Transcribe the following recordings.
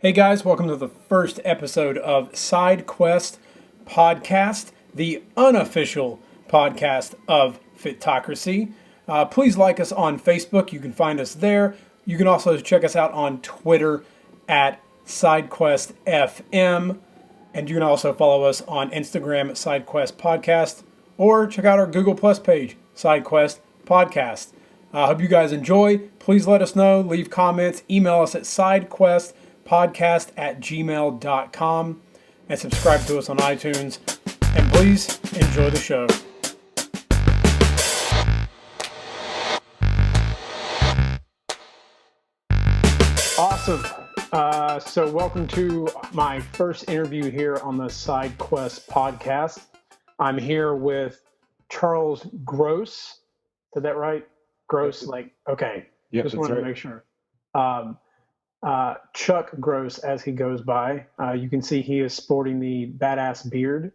Hey guys, welcome to the first episode of Side Quest Podcast, the unofficial podcast of Fitocracy. Please like us on Facebook. You can find us there. You can also check us out on Twitter at SideQuestFM. And you can also follow us on Instagram at SideQuest Podcast or check out our Google Plus page, SideQuest Podcast. I hope you guys enjoy. Please let us know. Leave comments. Email us at sidequestpodcast@gmail.com and subscribe to us on iTunes. And please enjoy the show. Awesome. So welcome to my first interview here on the Side Quest podcast. I'm here with Charles Gross. Said that right? Gross, okay. Yep, just wanted to make sure. Chuck Gross, as he goes by. You can see he is sporting the badass beard.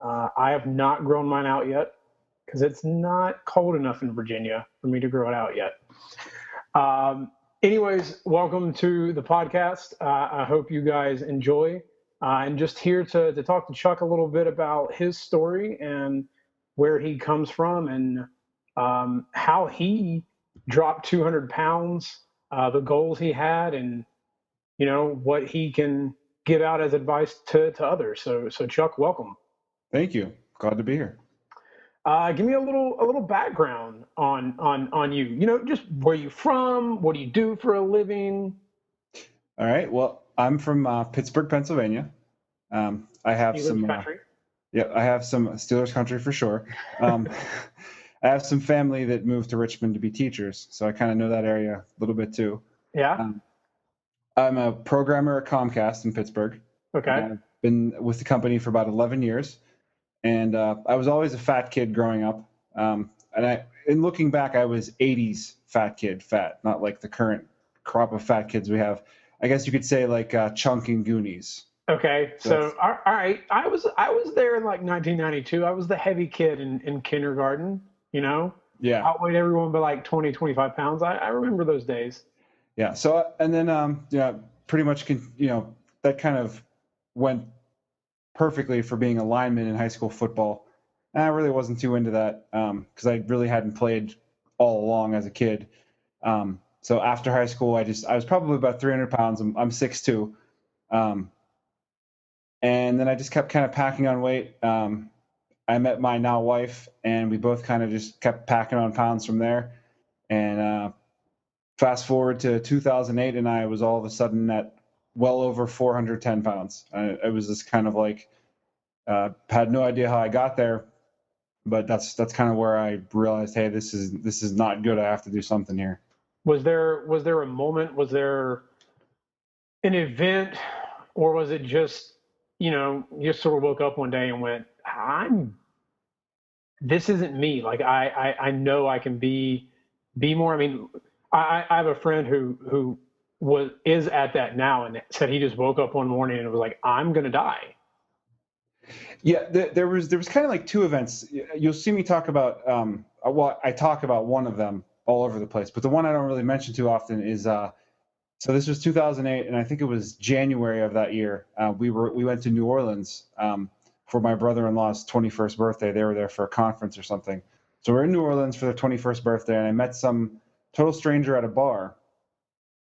I have not grown mine out yet because it's not cold enough in Virginia for me to grow it out yet. Anyways, welcome to the podcast. I hope you guys enjoy. I'm just here to talk to Chuck a little bit about his story and where he comes from and how he dropped 200 pounds, the goals he had, and, you know, what he can give out as advice to others. So Chuck, welcome. Thank you. Glad to be here. Give me a little background on you. You know, just where you from? What do you do for a living? All right. Well, I'm from Pittsburgh, Pennsylvania. I have Steelers some country. I have some Steelers country for sure. I have some family that moved to Richmond to be teachers, so I kind of know that area a little bit too. Yeah. I'm a programmer at Comcast in Pittsburgh. Okay. I've been with the company for about 11 years. And I was always a fat kid growing up. In looking back, I was 80s fat kid, not like the current crop of fat kids we have. I guess you could say like Chunk and Goonies. Okay. So all right. I was there in like 1992. I was the heavy kid in kindergarten, you know? Yeah. Outweighed everyone by like 20, 25 pounds. I remember those days. Yeah. So, and then, pretty much, that kind of went perfectly for being a lineman in high school football. And I really wasn't too into that because I really hadn't played all along as a kid. So after high school, I was probably about 300 pounds. I'm 6'2". And then I just kept kind of packing on weight. I met my now wife, and we both kind of just kept packing on pounds from there. And fast forward to 2008, and I was all of a sudden at well over 410 pounds. It was just kind of like, had no idea how I got there, but that's kind of where I realized, hey, this is not good. I have to do something here. Was there a moment? Was there an event, or was it just, you know, you just sort of woke up one day and went, this isn't me. Like I know I can be more. I mean, I have a friend who is at that now, and said he just woke up one morning and was like, I'm gonna die. Yeah, there was kind of like two events. You'll see me talk about I talk about one of them all over the place, but the one I don't really mention too often is so this was 2008, and I think it was January of that year. We went to New Orleans for my brother-in-law's 21st birthday. They were there for a conference or something. So we're in New Orleans for their 21st birthday, and I met some total stranger at a bar.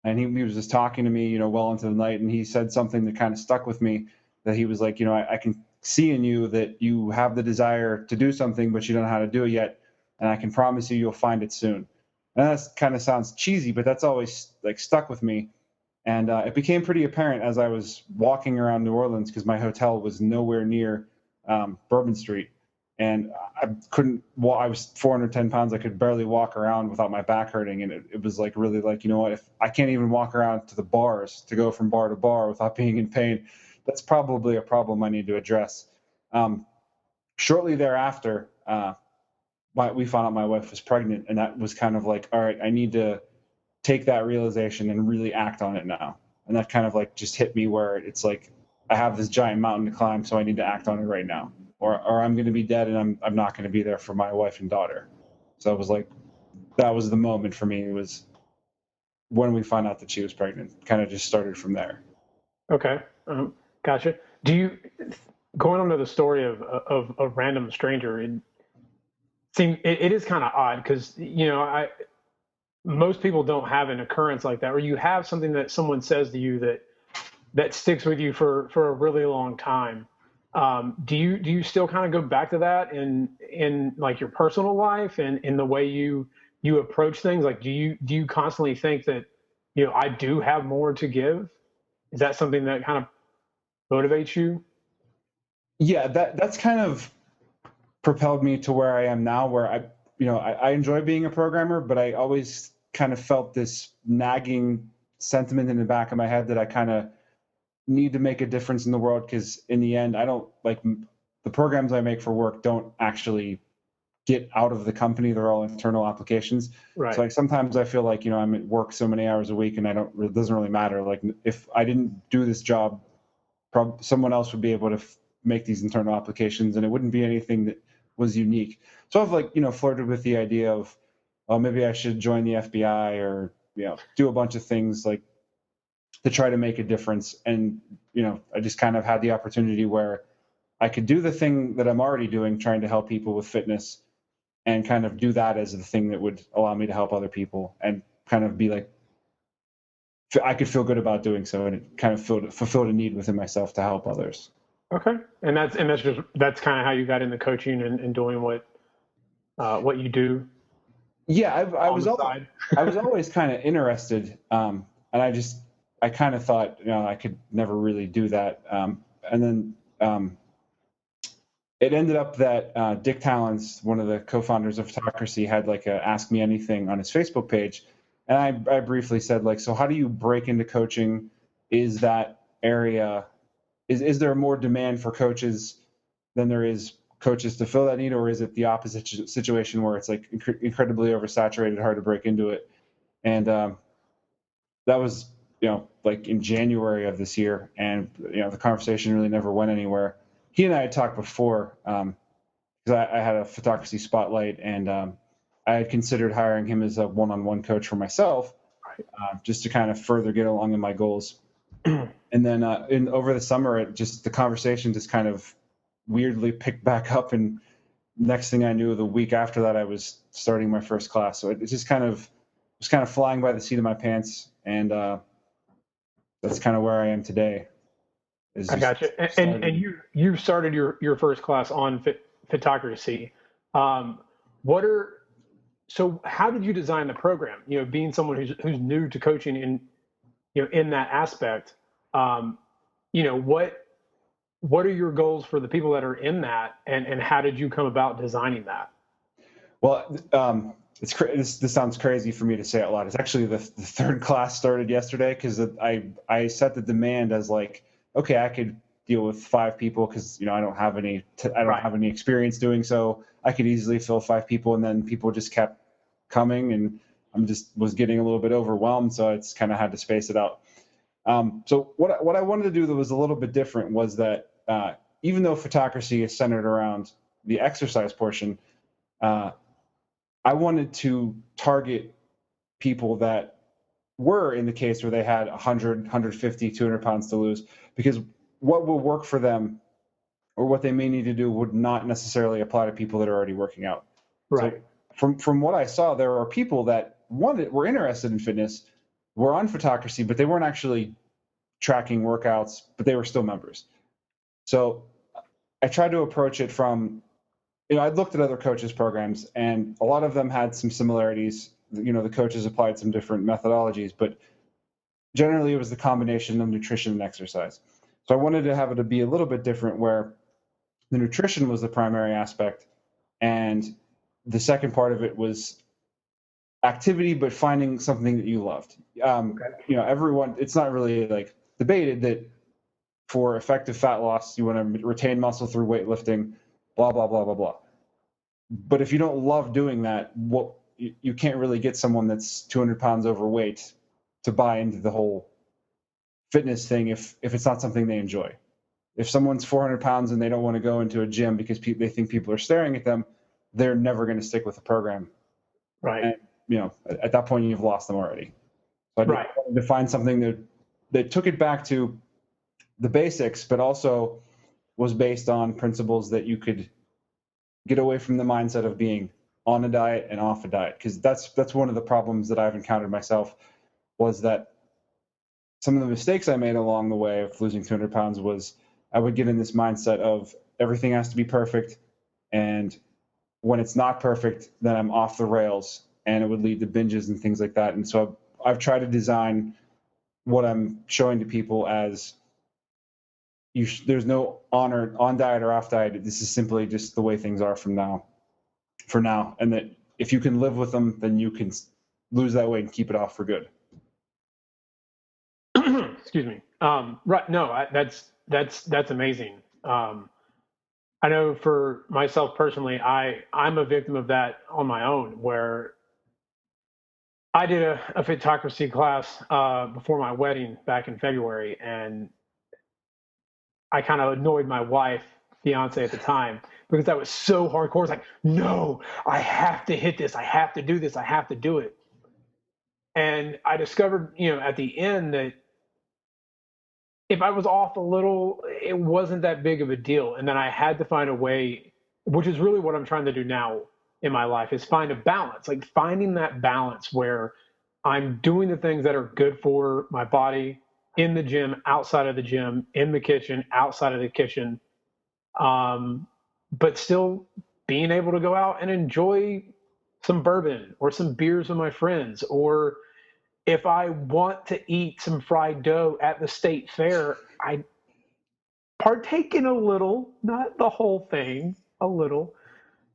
And he was just talking to me, you know, well into the night. And he said something that kind of stuck with me, that he was like, you know, I can see in you that you have the desire to do something, but you don't know how to do it yet. And I can promise you'll find it soon. And that kind of sounds cheesy, but that's always like stuck with me. And it became pretty apparent as I was walking around New Orleans, because my hotel was nowhere near Bourbon Street. And I couldn't, I was 410 pounds. I could barely walk around without my back hurting. And it was like, really like, you know what, if I can't even walk around to the bars to go from bar to bar without being in pain, that's probably a problem I need to address. Shortly thereafter, we found out my wife was pregnant, and that was kind of like, all right, I need to take that realization and really act on it now. And that kind of like just hit me where it's like, I have this giant mountain to climb, so I need to act on it right now. Or I'm going to be dead, and I'm not going to be there for my wife and daughter. So it was like, that was the moment for me. It was when we found out that she was pregnant. Kind of just started from there. Okay. Gotcha. Do you, going on to the story of a random stranger, it is kind of odd because, most people don't have an occurrence like that, or you have something that someone says to you that sticks with you for a really long time. Do you still kind of go back to that in like your personal life and in the way you approach things? Like, do you constantly think that, I do have more to give? Is that something that kind of motivates you? Yeah, that's kind of propelled me to where I am now, where I enjoy being a programmer, but I always kind of felt this nagging sentiment in the back of my head that I kind of need to make a difference in the world, because in the end, I don't like the programs I make for work don't actually get out of the company. They're all internal applications. So Right. like sometimes I feel like, I'm at work so many hours a week and it doesn't really matter. Like if I didn't do this job, someone else would be able to make these internal applications, and it wouldn't be anything that was unique. So I've like, flirted with the idea of, well, maybe I should join the FBI or, do a bunch of things like to try to make a difference. And, I just kind of had the opportunity where I could do the thing that I'm already doing, trying to help people with fitness, and kind of do that as the thing that would allow me to help other people and kind of be like, I could feel good about doing so. And it kind of fulfilled a need within myself to help others. Okay. And that's kind of how you got into coaching and doing what you do Yeah, on the side. I was always kind of interested, and I kind of thought, I could never really do that. And then it ended up that Dick Talens, one of the co-founders of Photocracy, had like a Ask Me Anything on his Facebook page, and I briefly said like, so how do you break into coaching? Is that area is there more demand for coaches than there is coaches to fill that need, or is it the opposite situation where it's like incredibly oversaturated, hard to break into it? And that was, like in January of this year, and the conversation really never went anywhere. He and I had talked before, because I had a photography spotlight, and I had considered hiring him as a one-on-one coach for myself, just to kind of further get along in my goals. And then over the summer, the conversation just kind of weirdly picked back up, and next thing I knew, the week after that, I was starting my first class. So it just kind of was kind of flying by the seat of my pants, and that's kind of where I am today. Is I just got you. And starting. you started your first class on photography. Um, what are so how did you design the program? Being someone who's new to coaching in that aspect, um, what are your goals for the people that are in that, and how did you come about designing that? Well, this sounds crazy for me to say out loud. It's actually the third class started yesterday, because I set the demand as like, okay, I could deal with 5 people, because I don't have Right. any experience doing so. I could easily fill 5 people, and then people just kept coming, and was getting a little bit overwhelmed, so it's kind of had to space it out. So what I wanted to do that was a little bit different was that even though photocracy is centered around the exercise portion, uh, I wanted to target people that were in the case where they had 100, 150, 200 pounds to lose, because what will work for them or what they may need to do would not necessarily apply to people that are already working out. So Right. from what I saw, there are people that were interested in fitness, were on photocracy, but they weren't actually tracking workouts, but they were still members. So I tried to approach it from, I'd looked at other coaches' programs, and a lot of them had some similarities. The coaches applied some different methodologies, but generally it was the combination of nutrition and exercise. So I wanted to have it to be a little bit different, where the nutrition was the primary aspect, and the second part of it was activity, but finding something that you loved. Okay. Everyone, it's not really like debated that for effective fat loss, you want to retain muscle through weightlifting, blah, blah, blah, blah, blah. But if you don't love doing that, you can't really get someone that's 200 pounds overweight to buy into the whole fitness thing if it's not something they enjoy. If someone's 400 pounds and they don't want to go into a gym because they think people are staring at them, they're never going to stick with the program. Right. And at that point, you've lost them already. So I Right. wanted to find something that took it back to the basics, but also was based on principles that you could get away from the mindset of being on a diet and off a diet. Because that's one of the problems that I've encountered myself, was that some of the mistakes I made along the way of losing 200 pounds was I would get in this mindset of everything has to be perfect. And when it's not perfect, then I'm off the rails, and it would lead to binges and things like that. And so I've tried to design what I'm showing to people as there's no honor on diet or off diet. This is simply just the way things are for now. And that if you can live with them, then you can lose that weight and keep it off for good. Excuse me. Right. No, that's amazing. I know for myself personally, I'm a victim of that on my own, where I did a photography class before my wedding back in February, and I kind of annoyed my wife, fiance at the time, because that was so hardcore. It's like, no, I have to hit this. I have to do this. I have to do it. And I discovered, at the end that if I was off a little, it wasn't that big of a deal. And then I had to find a way, which is really what I'm trying to do now in my life, is find a balance, like finding that balance where I'm doing the things that are good for my body in the gym, outside of the gym, in the kitchen, outside of the kitchen, but still being able to go out and enjoy some bourbon or some beers with my friends. Or if I want to eat some fried dough at the state fair, I partake in a little, not the whole thing, a little.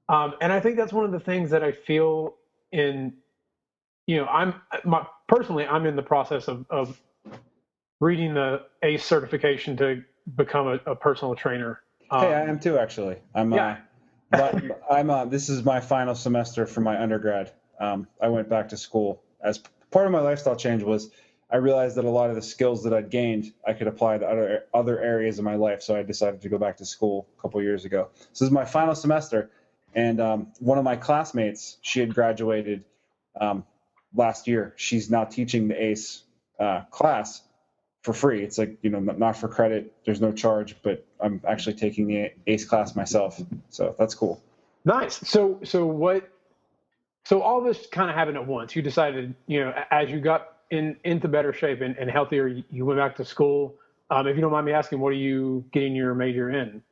And I think that's one of the things that I feel in, personally, I'm in the process of reading the ACE certification to become a personal trainer. Hey, I am too, actually. Yeah. This is my final semester for my undergrad. I went back to school. As part of my lifestyle change was I realized that a lot of the skills that I'd gained, I could apply to other areas of my life. So I decided to go back to school a couple of years ago. So this is my final semester. And one of my classmates, she had graduated last year. She's now teaching the ACE class for free. It's like, not for credit. There's no charge, but I'm actually taking the ACE class myself. So that's cool. Nice. So all this kind of happened at once. You decided, as you got into better shape and healthier, you went back to school. If you don't mind me asking, what are you getting your major in?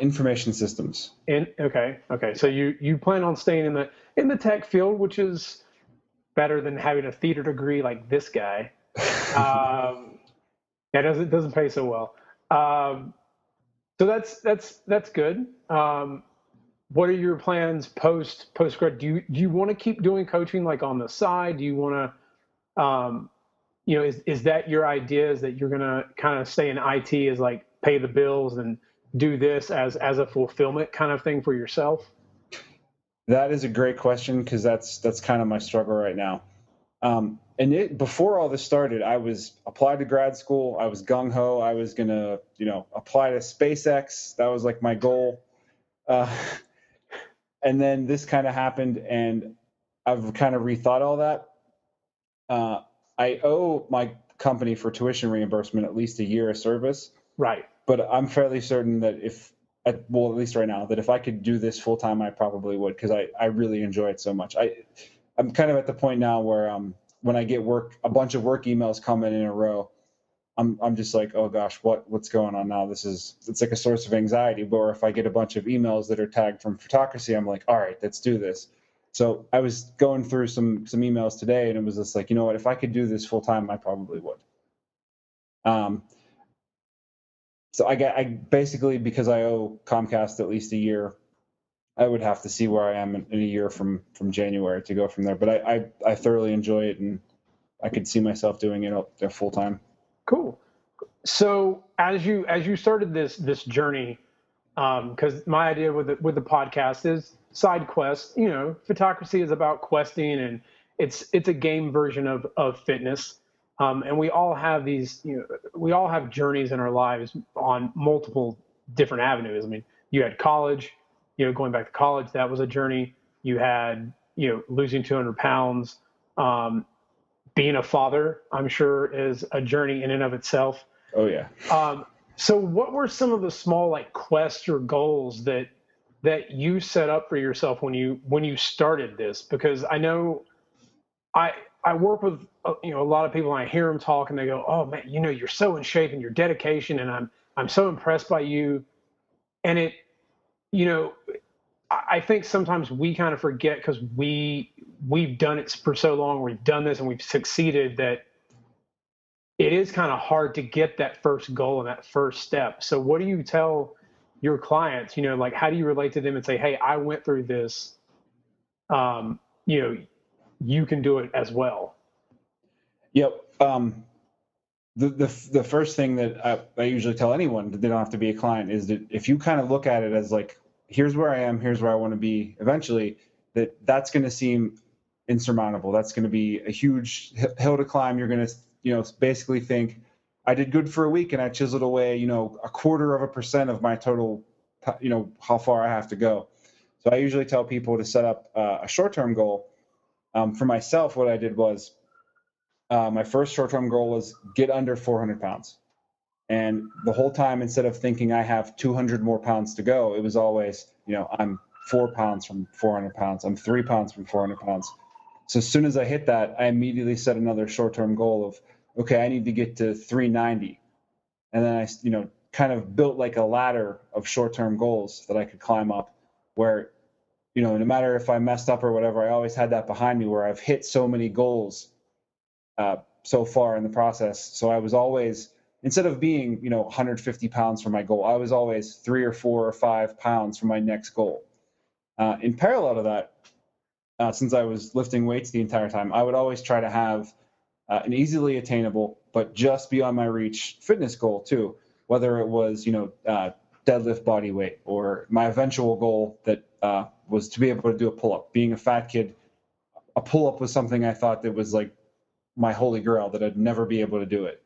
Information systems. Okay. So you plan on staying in the tech field, which is better than having a theater degree like this guy. That doesn't pay so well. So that's good. What are your plans post grad? Do you want to keep doing coaching like on the side? Do you want to, is that your idea? Is that you're gonna kind of stay in IT as like pay the bills and do this as a fulfillment kind of thing for yourself? That is a great question, because that's kind of my struggle right now. Before all this started, I was applied to grad school. I was gung ho. I was gonna, apply to SpaceX. That was like my goal. And then this kind of happened, and I've kind of rethought all that. I owe my company for tuition reimbursement at least a year of service. Right. But I'm fairly certain that at least right now, that if I could do this full time, I probably would, because I really enjoy it so much. I'm kind of at the point now where when I get a bunch of work emails coming in a row, I'm just like, oh gosh, what's going on now? It's like a source of anxiety. Or if I get a bunch of emails that are tagged from photocracy, I'm like, all right, let's do this. So I was going through some emails today, and it was just like, you know what, if I could do this full time, I probably would. So I basically, because I owe Comcast at least a year, I would have to see where I am in a year from January to go from there. But I thoroughly enjoy it, and I could see myself doing it full time. Cool. So as you started this journey, because my idea with the podcast is side quests. Photocracy is about questing, and it's a game version of fitness. And we all have these, we all have journeys in our lives on multiple different avenues. I mean, you had college, going back to college, that was a journey. You had, losing 200 pounds. Being a father, I'm sure, is a journey in and of itself. Oh yeah. So what were some of the small like quests or goals that you set up for yourself when you started this? Because I know I I work with a lot of people and I hear them talk and they go, "Oh man, you're so in shape and your dedication and I'm so impressed by you." And it you know I think sometimes we kind of forget because we've done it for so long, we've done this and we've succeeded that it is kind of hard to get that first goal and that first step. So what do you tell your clients, like how do you relate to them and say, hey, I went through this, um, you know, you can do it as well. Yep. The first thing that I usually tell anyone that they don't have to be a client is that if you kind of look at it as like, here's where I am, here's where I want to be eventually, that's going to seem insurmountable. That's going to be a huge hill to climb. You're going to, basically think I did good for a week and I chiseled away, 0.25% of my total, how far I have to go. So I usually tell people to set up a short-term goal. For myself, what I did was, my first short-term goal was get under 400 pounds. And the whole time, instead of thinking I have 200 more pounds to go, it was always, I'm 4 pounds from 400 pounds. I'm 3 pounds from 400 pounds. So as soon as I hit that, I immediately set another short-term goal of, okay, I need to get to 390. And then I, kind of built like a ladder of short-term goals that I could climb up where, no matter if I messed up or whatever, I always had that behind me where I've hit so many goals so far in the process. So I was always, instead of being, 150 pounds from my goal, I was always 3 or 4 or 5 pounds from my next goal. In parallel to that, since I was lifting weights the entire time, I would always try to have an easily attainable, but just beyond my reach fitness goal too, whether it was, deadlift body weight or my eventual goal that was to be able to do a pull-up. Being a fat kid, a pull-up was something I thought that was like my holy grail, that I'd never be able to do it.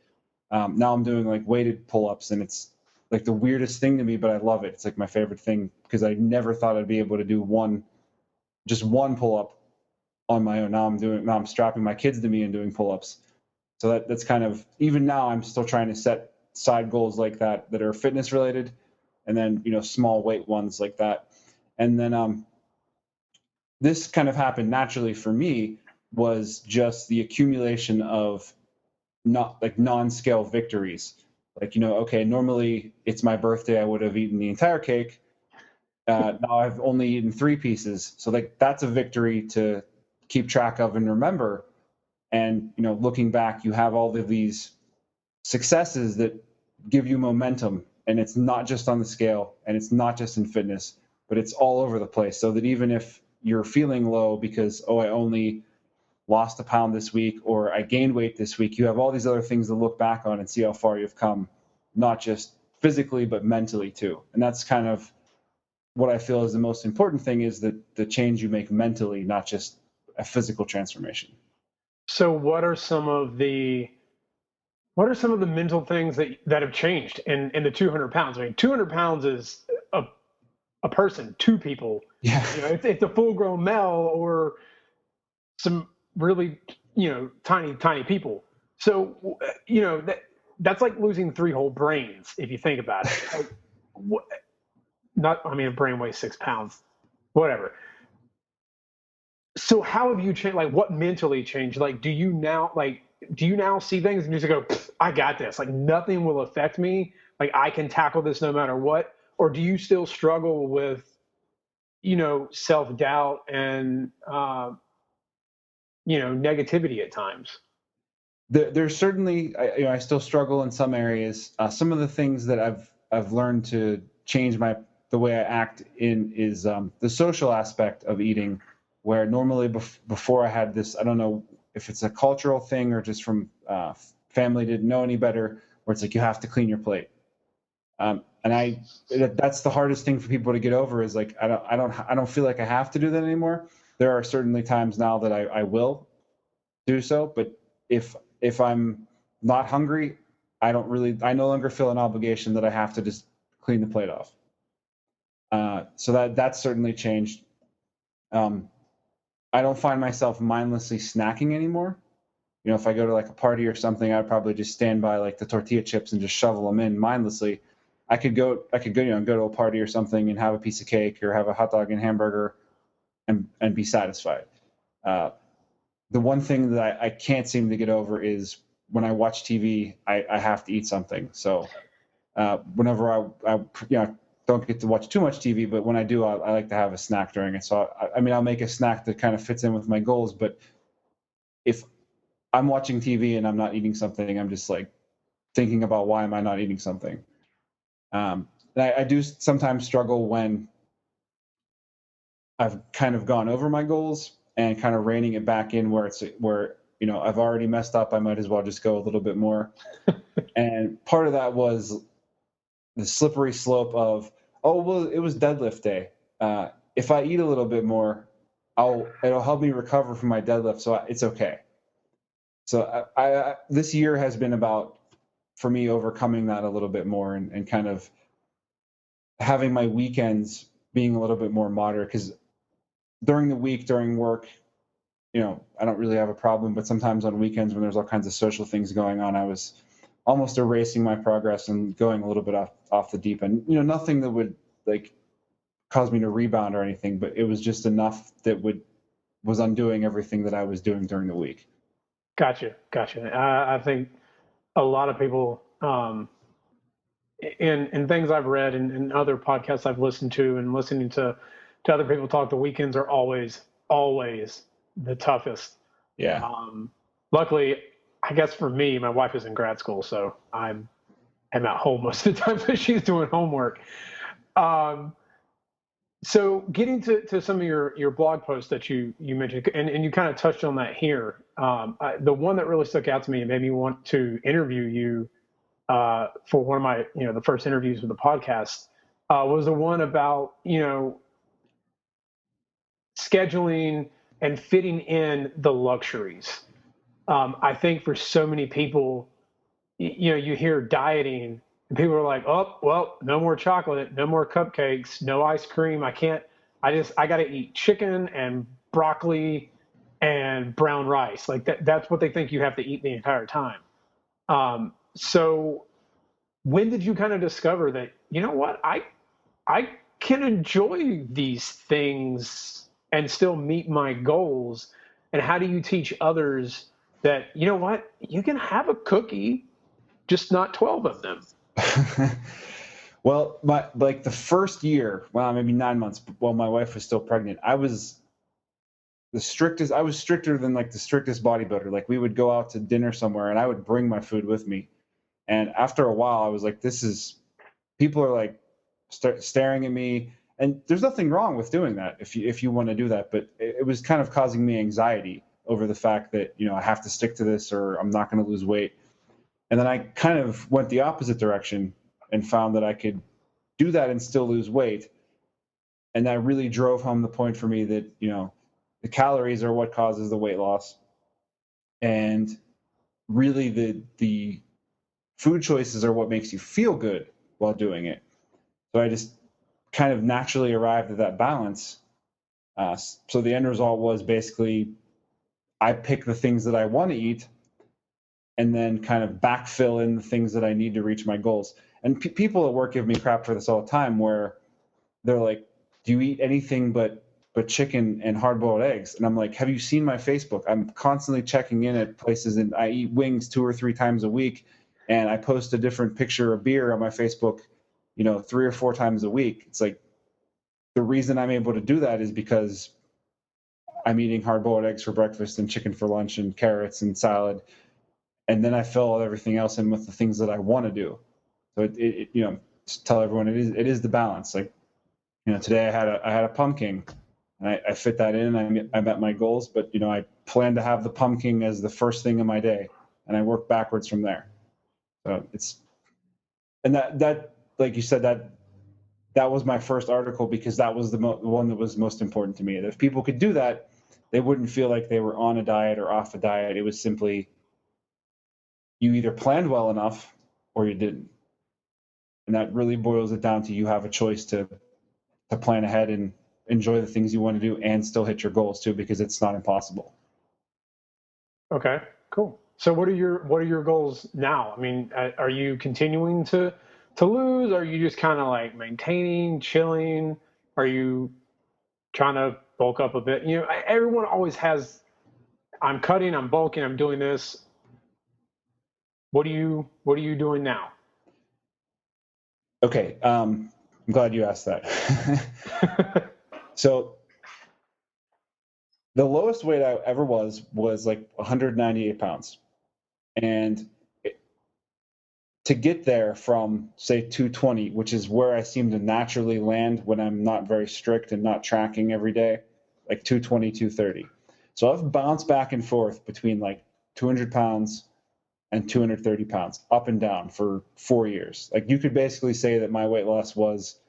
Now I'm doing like weighted pull-ups and it's like the weirdest thing to me, but I love it. It's like my favorite thing because I never thought I'd be able to do just one pull-up on my own. Now I'm strapping my kids to me and doing pull-ups. So that's kind of, even now I'm still trying to set side goals like that are fitness related, and then, small weight ones like that. And then this kind of happened naturally for me, was just the accumulation of not like non-scale victories. Like, okay, normally it's my birthday, I would have eaten the entire cake. Now I've only eaten 3 pieces. So like that's a victory to keep track of and remember. And, looking back, you have all of these successes that give you momentum. And it's not just on the scale and it's not just in fitness, but it's all over the place. So that even if you're feeling low because, I only lost a pound this week or I gained weight this week, you have all these other things to look back on and see how far you've come, not just physically, but mentally too. And that's kind of what I feel is the most important thing, is that the change you make mentally, not just a physical transformation. So what are some of the mental things that have changed in the 200 pounds? I mean, 200 pounds is a person, 2 people. Yeah. It's a full grown male or some really, tiny people. So, that's like losing 3 whole brains if you think about it. A brain weighs 6 pounds, whatever. So how have you changed? Like, what mentally changed? Like, do you now see things and you just go, I got this. Like, nothing will affect me. Like, I can tackle this no matter what. Or do you still struggle with, self doubt and negativity at times? There's certainly, I still struggle in some areas. Some of the things that I've learned to change the way I act in is the social aspect of eating, where normally before I had this, I don't know if it's a cultural thing or just from family didn't know any better, where it's like you have to clean your plate. And that's the hardest thing for people to get over, is like I don't feel like I have to do that anymore. There are certainly times now that I will do so, but if I'm not hungry, I no longer feel an obligation that I have to just clean the plate off. So that's certainly changed. I don't find myself mindlessly snacking anymore. if I go to like a party or something, I'd probably just stand by like the tortilla chips and just shovel them in mindlessly. I could go, go to a party or something and have a piece of cake or have a hot dog and hamburger and be satisfied. The one thing that I can't seem to get over is when I watch TV, I have to eat something. So whenever I don't get to watch too much TV, but when I do, I like to have a snack during it. So I'll make a snack that kind of fits in with my goals. But if I'm watching TV and I'm not eating something, I'm just like thinking about why am I not eating something. I do sometimes struggle when I've kind of gone over my goals and kind of reining it back in where I've already messed up. I might as well just go a little bit more. And part of that was the slippery slope of, oh, well, it was deadlift day. If I eat a little bit more, it'll help me recover from my deadlift. So it's okay. So I this year has been about, for me, overcoming that a little bit more and kind of having my weekends being a little bit more moderate, because during the week, during work, I don't really have a problem, but sometimes on weekends when there's all kinds of social things going on, I was almost erasing my progress and going a little bit off the deep end. Nothing that would like cause me to rebound or anything, but it was just enough that was undoing everything that I was doing during the week. Gotcha. I think a lot of people, in things I've read and other podcasts I've listened to and listening to other people talk, the weekends are always the toughest. Yeah. Luckily, I guess for me, my wife is in grad school, so I'm at home most of the time, but she's doing homework. So getting to some of your blog posts that you mentioned, and you kind of touched on that here. The one that really stuck out to me and made me want to interview you for one of my, the first interviews with the podcast, was the one about, scheduling and fitting in the luxuries. I think for so many people, you hear dieting and people are like, oh, well, no more chocolate, no more cupcakes, no ice cream. I got to eat chicken and broccoli and brown rice. Like that's what they think you have to eat the entire time. So when did you kind of discover that, what, I can enjoy these things and still meet my goals? And how do you teach others that, what, you can have a cookie, just not 12 of them? Well, the first year, well, maybe 9 months, while my wife was still pregnant, I was stricter than like the strictest bodybuilder. Like we would go out to dinner somewhere and I would bring my food with me. And after a while, I was like, people are like staring at me, and there's nothing wrong with doing that if you want to do that. But it was kind of causing me anxiety over the fact that, I have to stick to this or I'm not going to lose weight. And then I kind of went the opposite direction and found that I could do that and still lose weight. And that really drove home the point for me that, the calories are what causes the weight loss. And really the food choices are what makes you feel good while doing it. So I just kind of naturally arrived at that balance. So the end result was basically I pick the things that I want to eat and then kind of backfill in the things that I need to reach my goals. And people at work give me crap for this all the time, where they're like, do you eat anything but chicken and hard-boiled eggs? And I'm like, have you seen my Facebook? I'm constantly checking in at places, and I eat wings 2 or 3 times a week, and I post a different picture of beer on my Facebook, 3 or 4 times a week. It's like, the reason I'm able to do that is because I'm eating hard-boiled eggs for breakfast and chicken for lunch and carrots and salad. And then I fill everything else in with the things that I want to do. So just tell everyone it is the balance. Like, today I had a pumpkin, and I fit that in. I met my goals, but I plan to have the pumpkin as the first thing in my day, and I work backwards from there. So and that like you said, that was my first article because that was the one that was most important to me. That if people could do that, they wouldn't feel like they were on a diet or off a diet. It was simply, you either planned well enough or you didn't. And that really boils it down to, you have a choice to plan ahead and enjoy the things you want to do and still hit your goals too, because it's not impossible. Okay, Cool. So what are your goals now? I mean, are you continuing to lose? Are you just kind of like maintaining, chilling? Are you trying to bulk up a bit? You know, everyone always has. I'm cutting. I'm bulking. I'm doing this. What are you doing now? Okay, I'm glad you asked that. So the lowest weight I ever was like 198 pounds, and to get there from say 220, which is where I seem to naturally land when I'm not very strict and not tracking every day, like 220, 230. So I've bounced back and forth between like 200 pounds and 230 pounds, up and down for 4 years. Like you could basically say that my weight loss was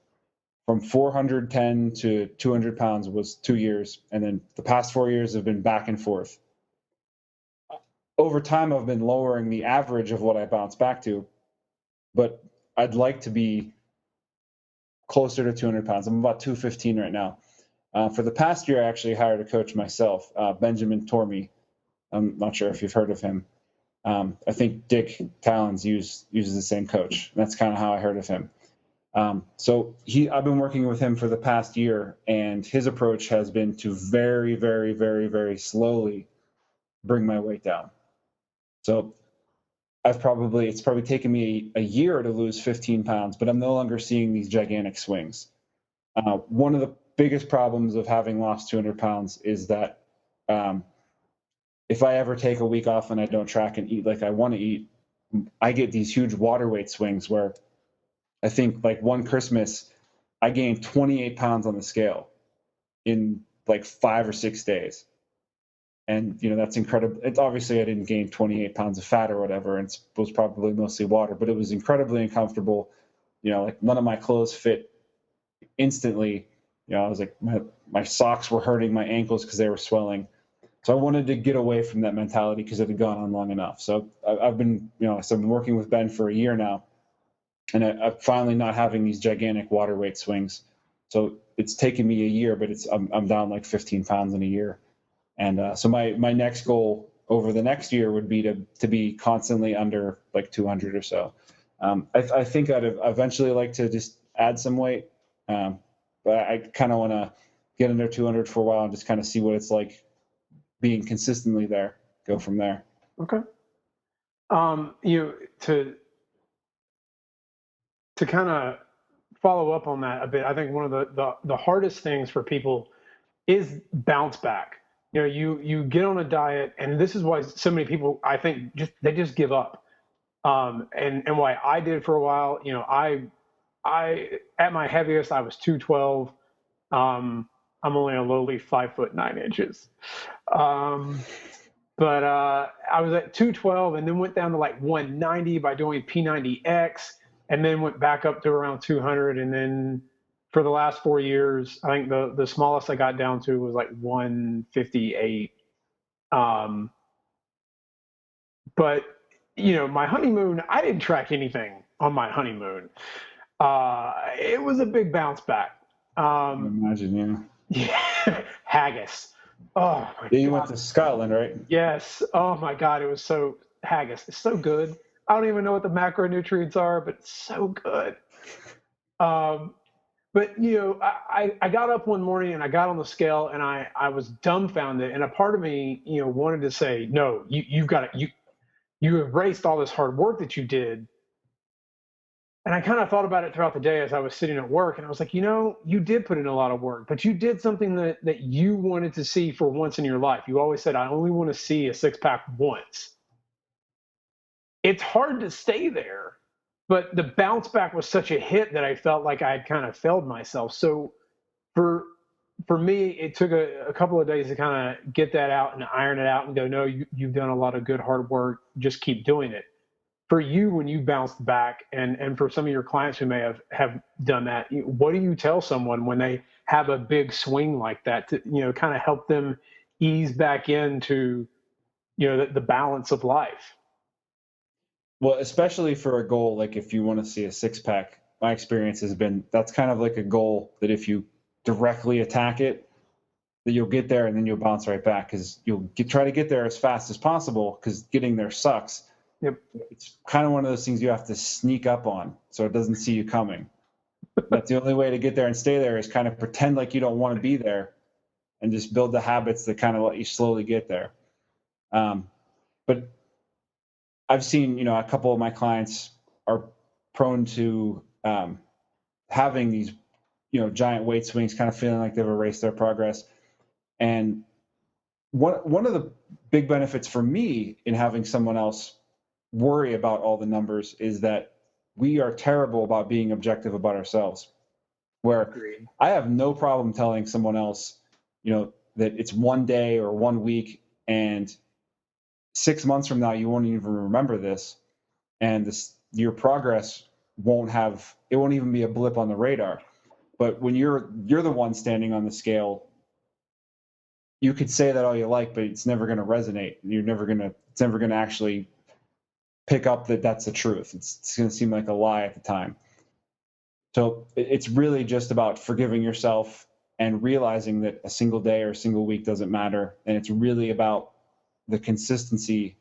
from 410 to 200 pounds was 2 years. And then the past 4 years have been back and forth. Over time, I've been lowering the average of what I bounce back to, but I'd like to be closer to 200 pounds. I'm about 215 right now. For the past year, I actually hired a coach myself, Benjamin Tormey. I'm not sure if you've heard of him. I think Dick Talons uses the same coach. That's kind of how I heard of him. So I've been working with him for the past year, and his approach has been to very, very, very, very slowly bring my weight down. So it's probably taken me a year to lose 15 pounds, but I'm no longer seeing these gigantic swings. One of the biggest problems of having lost 200 pounds is that if I ever take a week off and I don't track and eat like I want to eat, I get these huge water weight swings where I think like one Christmas, I gained 28 pounds on the scale in like 5 or 6 days. And, that's incredible. It's obviously I didn't gain 28 pounds of fat or whatever. It was probably mostly water, but it was incredibly uncomfortable. Like none of my clothes fit instantly. I was like, my socks were hurting my ankles because they were swelling. So I wanted to get away from that mentality because it had gone on long enough. So I've been, so I've been working with Ben for a year now, and I'm finally not having these gigantic water weight swings. So it's taken me a year, but I'm down like 15 pounds in a year. And so my next goal over the next year would be to be constantly under like 200 or so. I think I'd eventually like to just add some weight, but I kind of want to get under 200 for a while and just kind of see what it's like being consistently there. Go from there. Okay. To kind of follow up on that a bit, I think one of the hardest things for people is bounce back. You get on a diet, and this is why so many people, I think, they just give up. And why I did for a while. I at my heaviest I was 212. I'm only a lowly 5'9". But I was at 212 and then went down to like 190 by doing P90X, and then went back up to around 200. And then for the last 4 years, I think the smallest I got down to was like 158. But my honeymoon, I didn't track anything on my honeymoon. It was a big bounce back. I imagine, yeah. Haggis. Oh my yeah, you God. went to Scotland, right? Yes. Oh my God. It was so haggis. It's so good. I don't even know what the macronutrients are, but it's so good. Um, but I got up one morning and I got on the scale and I was dumbfounded. And a part of me, wanted to say, no, you've got to, you erased all this hard work that you did. And I kind of thought about it throughout the day as I was sitting at work, and I was like, you did put in a lot of work, but you did something that you wanted to see for once in your life. You always said, I only want to see a six pack once. It's hard to stay there, but the bounce back was such a hit that I felt like I had kind of failed myself. So for me, it took a couple of days to kind of get that out and iron it out and go, no, you've done a lot of good hard work. Just keep doing it. For you, when you bounced back, and for some of your clients who may have done that, what do you tell someone when they have a big swing like that to kind of help them ease back into the balance of life? Well, especially for a goal like if you want to see a six pack, my experience has been that's kind of like a goal that if you directly attack it, that you'll get there and then you'll bounce right back because try to get there as fast as possible because getting there sucks. Yep. It's kind of one of those things you have to sneak up on so it doesn't see you coming. That's the only way to get there and stay there is kind of pretend like you don't want to be there and just build the habits that kind of let you slowly get there. But I've seen, a couple of my clients are prone to having these, giant weight swings, kind of feeling like they've erased their progress. And one of the big benefits for me in having someone else worry about all the numbers is that we are terrible about being objective about ourselves. Where Agreed. I have no problem telling someone else, that it's one day or 1 week and 6 months from now, you won't even remember this. And your progress won't even be a blip on the radar. But when you're the one standing on the scale, you could say that all you like, but it's never going to resonate. It's never going to actually pick up that that's the truth. It's going to seem like a lie at the time. So it's really just about forgiving yourself and realizing that a single day or a single week doesn't matter. And it's really about the consistency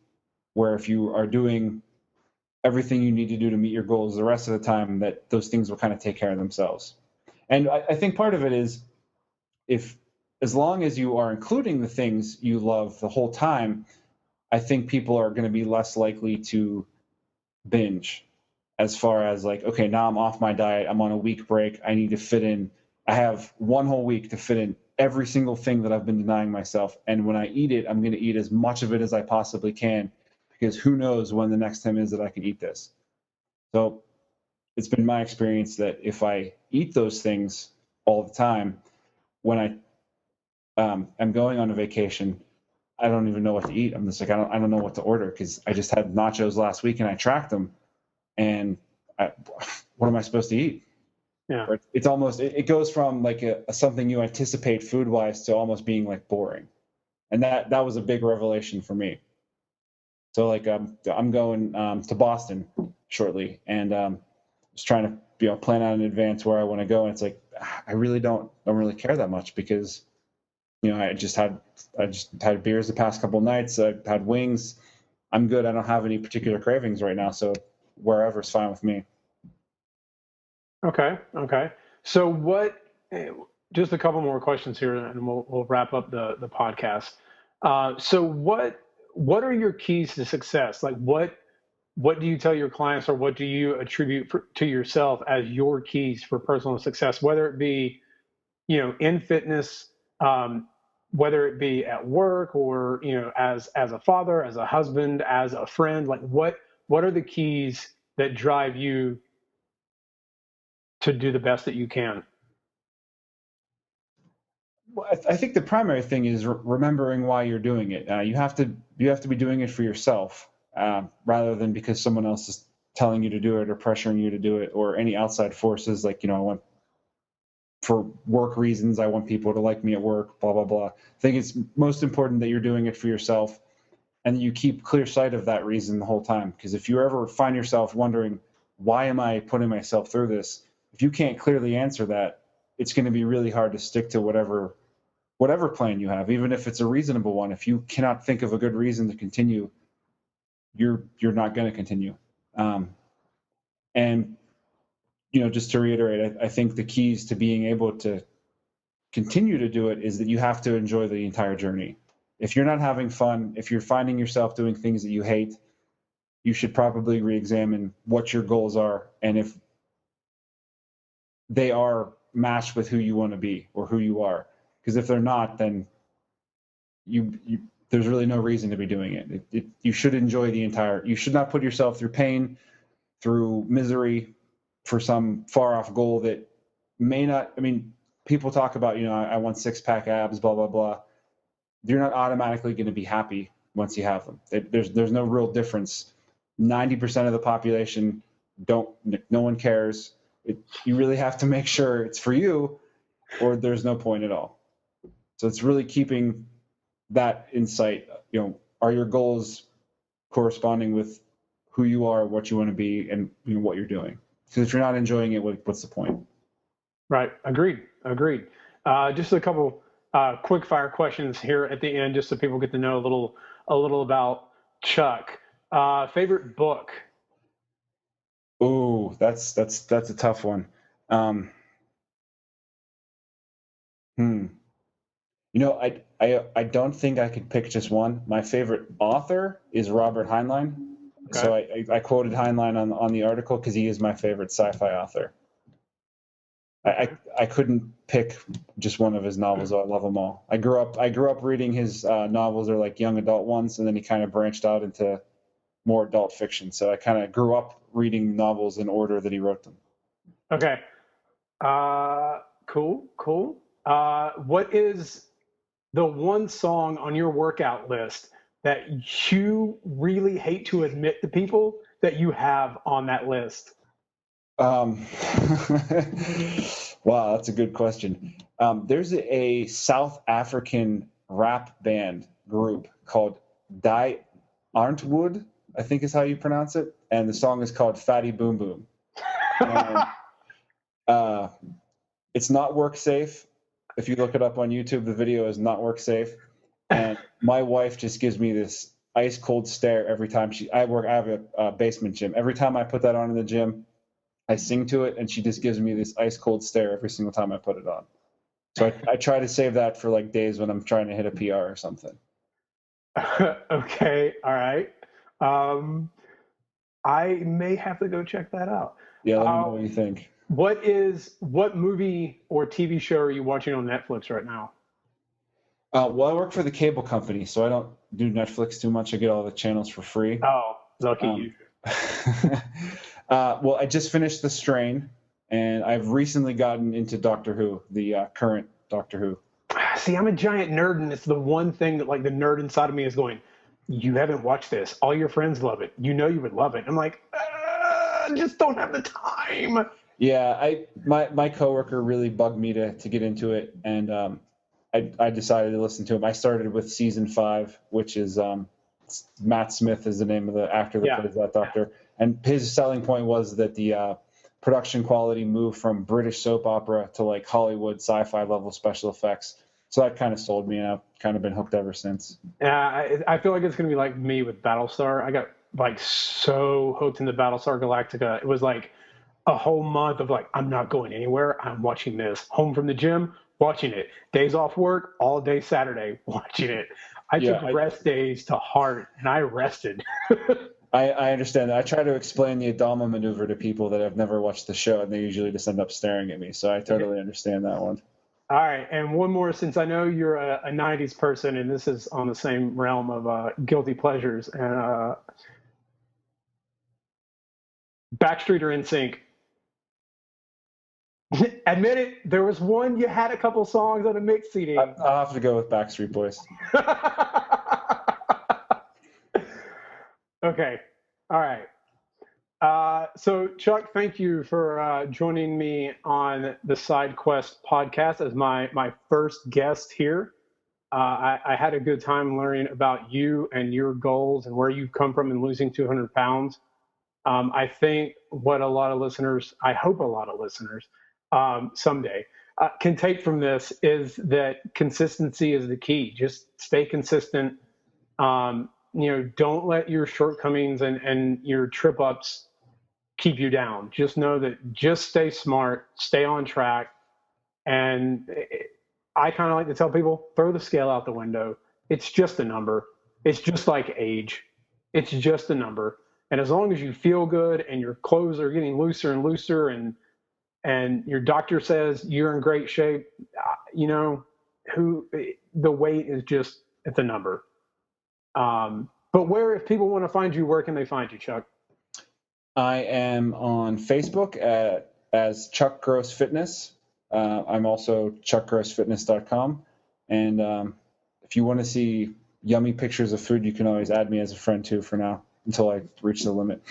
where if you are doing everything you need to do to meet your goals the rest of the time, that those things will kind of take care of themselves. And I think part of it is as long as you are including the things you love the whole time, I think people are going to be less likely to binge as far as like, okay, now I'm off my diet. I'm on a week break. I need to fit in. I have 1 whole week to fit in every single thing that I've been denying myself. And when I eat it, I'm going to eat as much of it as I possibly can because who knows when the next time is that I can eat this. So it's been my experience that if I eat those things all the time, when I am going on a vacation, I don't even know what to eat. I'm just like, I don't know what to order because I just had nachos last week and I tracked them. And what am I supposed to eat? Yeah. It's almost, it goes from like something you anticipate food wise to almost being like boring. And that was a big revelation for me. So like, I'm going to Boston shortly and just trying to, plan out in advance where I want to go. And it's like, I really don't really care that much because, I just had beers the past couple of nights. I've had wings. I'm good. I don't have any particular cravings right now. So wherever's fine with me. Okay. So just a couple more questions here and we'll wrap up the podcast. So what are your keys to success? Like what do you tell your clients or what do you attribute to yourself as your keys for personal success, whether it be, in fitness, whether it be at work or, as a father, as a husband, as a friend, like what are the keys that drive you to do the best that you can? Well, I think the primary thing is remembering why you're doing it. You have to be doing it for yourself rather than because someone else is telling you to do it or pressuring you to do it or any outside forces. Like, I want for work reasons, I want people to like me at work, blah, blah, blah. I think it's most important that you're doing it for yourself and you keep clear sight of that reason the whole time. Because if you ever find yourself wondering, why am I putting myself through this? If you can't clearly answer that, it's going to be really hard to stick to whatever plan you have, even if it's a reasonable one. If you cannot think of a good reason to continue, you're not going to continue. And just to reiterate, I think the keys to being able to continue to do it is that you have to enjoy the entire journey. If you're not having fun, if you're finding yourself doing things that you hate, you should probably re-examine what your goals are and if they are matched with who you want to be or who you are. Because if they're not, then there's really no reason to be doing it. You should enjoy you should not put yourself through pain, through misery for some far off goal that may not, people talk about, I want 6-pack abs, blah, blah, blah. You're not automatically going to be happy once you have them. There's no real difference. 90% of the population no one cares. You really have to make sure it's for you or there's no point at all. So it's really keeping that insight. Are your goals corresponding with who you are, what you want to be, and what you're doing? Because if you're not enjoying it, what's the point? Right. Agreed. Just a couple quick-fire questions here at the end, just so people get to know a little about Chuck. Favorite book? Ooh, that's a tough one. Hmm. You know, I don't think I could pick just one. My favorite author is Robert Heinlein. Okay. So I quoted Heinlein on the article because he is my favorite sci-fi author. I couldn't pick just one of his novels. I love them all. I grew up reading his novels, or like young adult ones, and then he kind of branched out into more adult fiction. So I kind of grew up reading novels in order that he wrote them. Okay. Cool. What is the one song on your workout list that you really hate to admit to people that you have on that list? Wow, that's a good question. There's a South African rap band group called Die Arntwood, I think is how you pronounce it, and the song is called Fatty Boom Boom. And, it's not work safe. If you look it up on YouTube, the video is not work safe. And my wife just gives me this ice cold stare every time I have a basement gym. Every time I put that on in the gym, I sing to it, and she just gives me this ice cold stare every single time I put it on. So I try to save that for like days when I'm trying to hit a PR or something. Okay, all right. I may have to go check that out. Yeah, let me know what you think. What movie or TV show are you watching on Netflix right now? Well, I work for the cable company, so I don't do Netflix too much. I get all the channels for free. Oh, lucky you. Well, I just finished The Strain, and I've recently gotten into Doctor Who, the current Doctor Who. See, I'm a giant nerd, and it's the one thing that like the nerd inside of me is going, you haven't watched this. All your friends love it. You know you would love it. I'm like, just don't have the time. Yeah, my coworker really bugged me to get into it, and I decided to listen to him. I started with season 5, which is Matt Smith is the name of the actor that plays that Doctor, and his selling point was that the production quality moved from British soap opera to like Hollywood sci-fi level special effects. So that kind of sold me, and I've kind of been hooked ever since. Yeah, I feel like it's going to be like me with Battlestar. I got like so hooked into Battlestar Galactica. It was like a whole month of like, I'm not going anywhere. I'm watching this. Home from the gym, watching it. Days off work, all day Saturday, watching it. I took rest days to heart, and I rested. I understand that. I try to explain the Adama maneuver to people that have never watched the show, and they usually just end up staring at me. So I totally understand that one. All right, and one more, since I know you're a 90s person, and this is on the same realm of guilty pleasures. And Backstreet or NSYNC? Admit it, there was one you had a couple songs on a mix CD. I'll have to go with Backstreet Boys. Okay, all right. So, Chuck, thank you for joining me on the Side Quest podcast as my first guest here. I had a good time learning about you and your goals and where you've come from in losing 200 pounds. I think what a lot of listeners, I hope a lot of listeners someday can take from this is that consistency is the key. Just stay consistent. Don't let your shortcomings and your trip ups keep you down. Just know that just stay smart, stay on track. And I kind of like to tell people, throw the scale out the window. It's just a number. It's just like age. It's just a number. And as long as you feel good and your clothes are getting looser and looser and your doctor says you're in great shape, the weight is just, it's a number. But if people want to find you, where can they find you, Chuck? I am on Facebook as Chuck Gross Fitness. I'm also chuckgrossfitness.com. And if you want to see yummy pictures of food, you can always add me as a friend too for now until I reach the limit.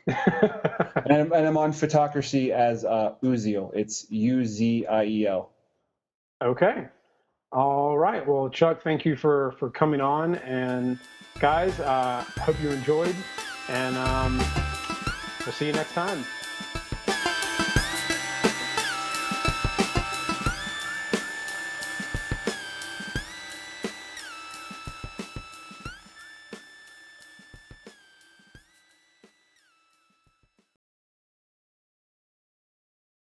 and I'm on Photocracy as Uziel. It's Uziel. Okay. All right. Well, Chuck, thank you for coming on. And guys, hope you enjoyed. And we'll see you next time.